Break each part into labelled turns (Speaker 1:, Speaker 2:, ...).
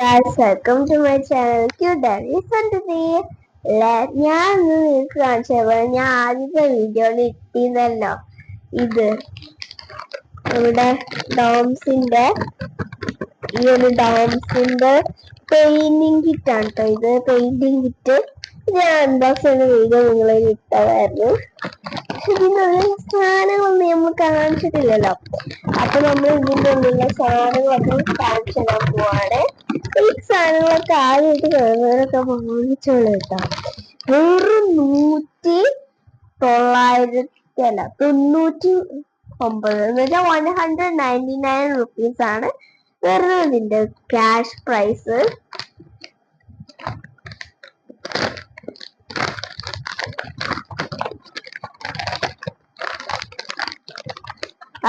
Speaker 1: Guys, welcome to my channel Cute Diaries Fantasy. ഞാൻ നിങ്ങൾക്ക് കാണിച്ചപ്പോൾ ഞാൻ ആദ്യത്തെ വീഡിയോയിൽ ഇട്ടിരുന്നല്ലോ ഇത് നമ്മുടെ ഡോംസിന്റെ പെയിന്റിംഗ് കിറ്റ് ആണ് കേട്ടോ. ഇത് പെയിന്റിംഗ് കിറ്റ് ഞാൻ അൺബോക്സ് ചെയ്യുന്ന വീഡിയോ നിങ്ങളെ ഇട്ടതായിരുന്നു. ഇതിനുള്ള സാധനങ്ങളൊന്നും നമ്മൾ കാണിച്ചിട്ടില്ലല്ലോ, അപ്പൊ നമ്മൾ ഇതിന്റെ ഉള്ളിലെ സാധനങ്ങളൊക്കെ കാണിച്ചു തരാൻ പോവാണ്. ഈ സാധനങ്ങളൊക്കെ ആദ്യമായിട്ട് കാണുന്നവരൊക്കെ വാങ്ങിച്ചോളൂ കേട്ടോ. വെറും 99 എന്ന് വെച്ചാൽ 199 റുപ്പീസ് ആണ് വെറുതെ ഇതിന്റെ ക്യാഷ് പ്രൈസ്.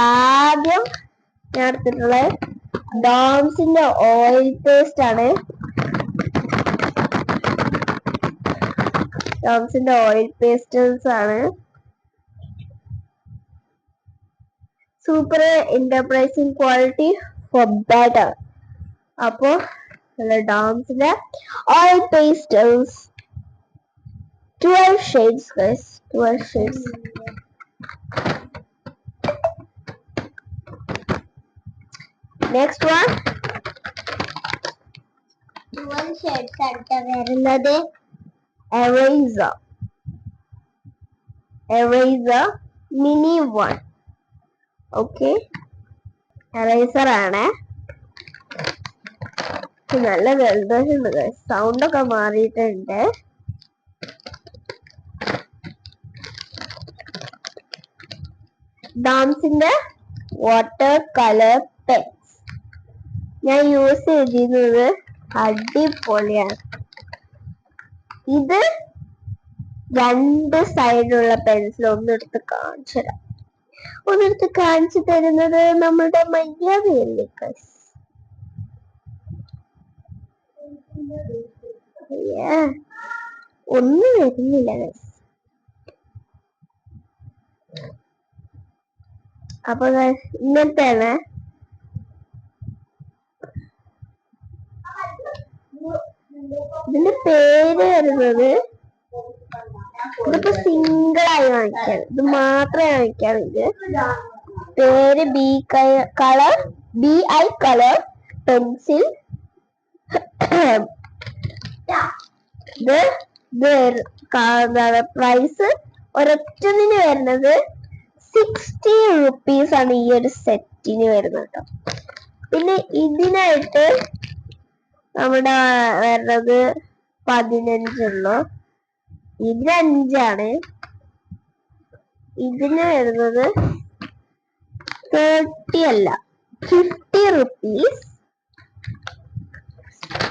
Speaker 1: ആദ്യം ഞാൻ എടുത്തിട്ടുള്ളത് ഡോംസിന്റെ ഓയിൽ പേസ്റ്റ് ആണ്. ഡോംസിന്റെ ഓയിൽ പേസ്റ്റൽസ് ആണ്. Super enterprising quality for better. അപ്പോ ഡോംസിന്റെ oil pastels 12 shades guys, 12 shades. Next one 12 shades ആയിട്ട് വരുന്നത് eraser mini one. Okay, eraser ആണ്. നല്ല ജലദോഷമുണ്ട്, സൗണ്ട് ഒക്കെ മാറിയിട്ടുണ്ട്. ഡോംസിന്റെ വാട്ടർ കളർ പെൻസ് ഞാൻ യൂസ് ചെയ്തിരുന്നത് അടിപൊളിയാണ്. ഇത് രണ്ട് സൈഡിലുള്ള പെൻസിൽ ഒന്നെടുത്ത് കാണിച്ചു തരുന്നത് നമ്മളുടെ മര്യാദയല്ലേ. ഒന്നും വരുന്നില്ല. അപ്പൊ ഇങ്ങനത്തെയാണ്. ഇതിന്റെ പേര് വരുന്നത്, ഇതിപ്പോ സിംഗിളായി വാങ്ങിക്കാൻ, ഇത് മാത്രമേ വാങ്ങിക്കാൻ. ഇത് പേര് BI കളർ പെൻസിൽ. പ്രൈസ് ഒരൊറ്റതിന് വരുന്നത് 60 റുപ്പീസ് ആണ് ഈ ഒരു സെറ്റിന് വരുന്നത് കേട്ടോ. പിന്നെ ഇതിനായിട്ട് നമ്മുടെ വരുന്നത് 15 ഇതിന് 5 ഇതിന് വരുന്നത് 30 അല്ല 50 റുപ്പീസ്.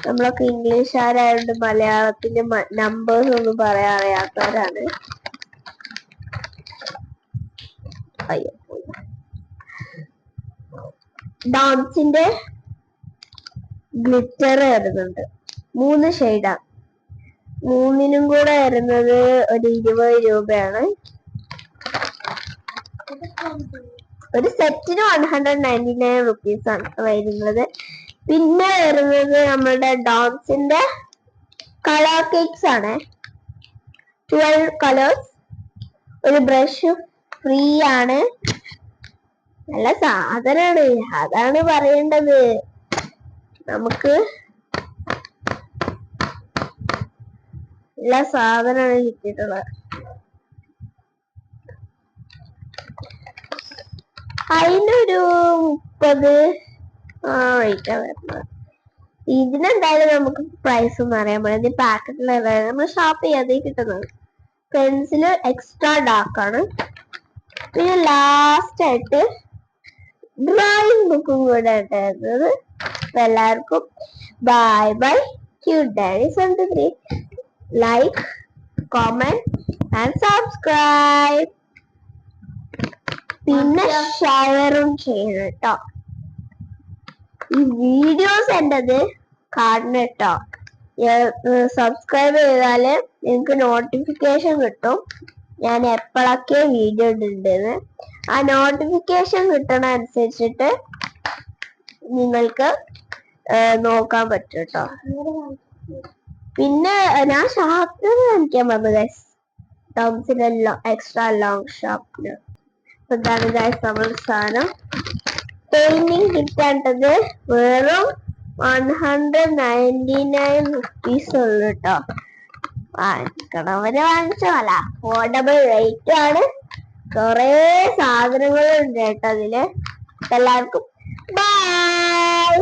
Speaker 1: നമ്മളൊക്കെ ഇംഗ്ലീഷുകാരായതുകൊണ്ട് മലയാളത്തിന്റെ നമ്പേഴ്സ് ഒന്നും പറയാൻ അറിയാത്തവരാണ്. ഡോംസിന്റെ ഗ്ലിറ്റർ വരുന്നുണ്ട് 3 ഷെയ്ഡാണ്. 3നും കൂടെ വരുന്നത് ഒരു 20 രൂപയാണ്. ഒരു സെറ്റിന് 199 റുപ്പീസ് ആണ് വരുന്നത്. പിന്നെ വരുന്നത് നമ്മളുടെ ഡോംസിന്റെ കളർ കേക്ക്സ് ആണ്. 12 കളേഴ്സ്. ഒരു ബ്രഷ് ഫ്രീ ആണ്. നല്ല സാധനമാണ്, അതാണ് പറയേണ്ടത്. നമുക്ക് എല്ലാ സാധനമാണ് കിട്ടിയിട്ടുള്ളത്. അതിനൊരു 30 റേറ്റാ വരുന്നത്. ഇതിനെന്തായാലും നമുക്ക് പ്രൈസ് ഒന്നും അറിയാൻ പറ്റില്ല. ഇത് പാക്കറ്റിലാണ് നമ്മൾ ഷോപ്പ് ചെയ്യാതെ കിട്ടുന്നത്. പെൻസില് എക്സ്ട്രാ ഡാർക്ക് ആണ്. പിന്നെ ലാസ്റ്റ് ആയിട്ട് ഡ്രോയിങ് ബുക്കും കൂടെ ആയിട്ടായിരുന്നത്. എല്ലാവർക്കും bye bye. Cute diaries Fantasy. Like, comment and subscribe. പിന്നെ ഷെയറും ചെയ്യണം കേട്ടോ. ഈ വീഡിയോസ് എന്റേത് കാണണം കേട്ടോ. സബ്സ്ക്രൈബ് ചെയ്താല് നിങ്ങൾക്ക് നോട്ടിഫിക്കേഷൻ കിട്ടും ഞാൻ എപ്പോഴൊക്കെ വീഡിയോ ഇടുന്നുണ്ടെന്ന്. ആ നോട്ടിഫിക്കേഷൻ കിട്ടണ അനുസരിച്ചിട്ട് നിങ്ങൾക്ക് നോക്കാൻ പറ്റും കേട്ടോ. പിന്നെ ഞാൻ ഷാർപ്നർ കാണിക്കാൻ പറഞ്ഞു ഗൈസ്, ടോംസിന്റെ എക്സ്ട്രാ ലോങ് ഷാർപ്നർ. ഇതാണ് ഗൈസ് നമ്മുടെ സാധനം. പെയിന്റിങ് കിട്ടാണ്ടത് വെറും 199 rupees ഉള്ളു കേട്ടോ. വാങ്ങിക്കണവര് വാങ്ങിച്ചോല, അഫോർഡബിൾ റേറ്റ് ആണ്. കൊറേ സാധനങ്ങളുണ്ട് കേട്ടോ അതില്. എല്ലാവർക്കും ബൈ.